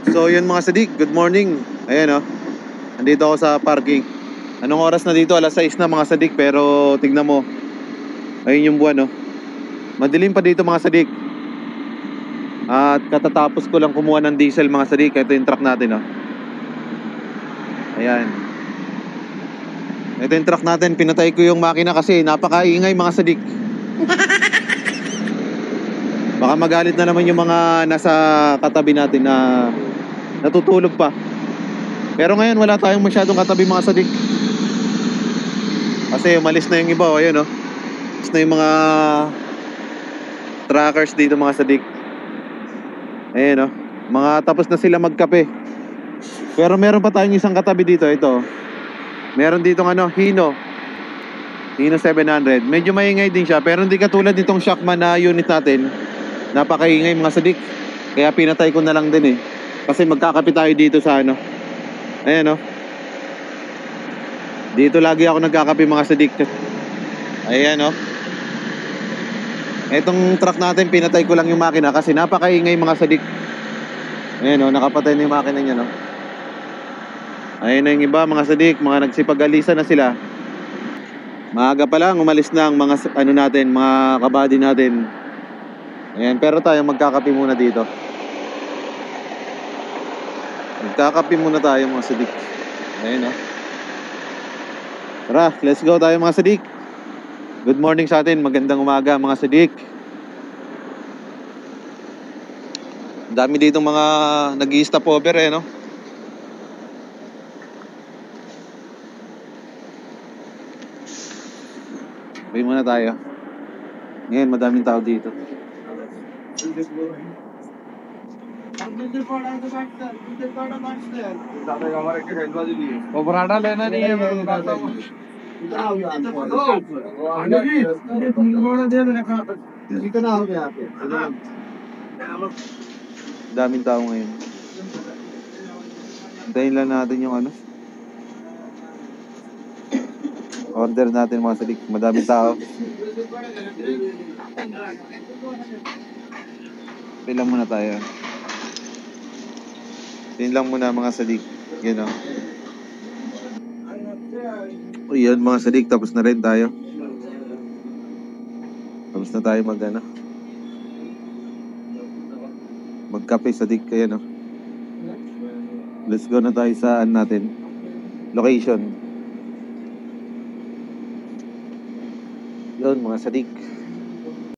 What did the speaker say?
So yun mga sadik, good morning. Ayan nandito ako sa parking. Anong oras na dito? Alas 6 na mga sadik. Pero tignan mo, ayun yung buwan madilim pa dito mga sadik. At katatapos ko lang kumuha ng diesel mga sadik. Ito yung truck natin Ayan. Ito yung truck natin. Pinatay ko yung makina kasi napakaingay mga sadik. Baka magalit na naman yung mga nasa katabi natin na natutulog pa. Pero ngayon wala tayong masyadong katabi mga sadik. Kasi umalis na yung iba ayun umalis na yung mga truckers dito mga sadik. Ayan mga tapos na sila magkape. Pero meron pa tayong isang katabi dito. Ito meron ditong Hino 700. Medyo maingay din siya, pero hindi katulad nitong Shockman na unit natin. Napakaingay mga sadik. Kaya pinatay ko na lang din kasi magkakape tayo dito sa ayan dito lagi ako nagkakape mga sadik. Ayan etong truck natin pinatay ko lang yung makina kasi napakaingay mga sadik. Ayan nakapatay na yung makina niya Ayan na yung iba mga sadik, mga nagsipag-alisa na sila. Maaga pa lang umalis na ang mga natin, mga kabady natin. Ayan, pero tayo magkakape muna dito. Magkakape muna tayo mga sadik. Ayan Tara, let's go tayo mga sadik. Good morning sa atin, magandang umaga mga sadik. Dami ditong mga nag-i-stop over Pay muna tayo. Ngayon madaming tao dito. वो पराठा लेना नहीं है मैं बताता हूँ कितना हो गया Daming tao ngayon. Hintayin lang natin yung order natin mga sadik. Madaming tao. Pay lang muna tayo. Pay lang muna mga sadik. Yan Yan mga sadik, tapos na rin tayo. Tapos na tayo magkape sadik. Ayan Let's go na tayo sa natin location. Yun mga sadik.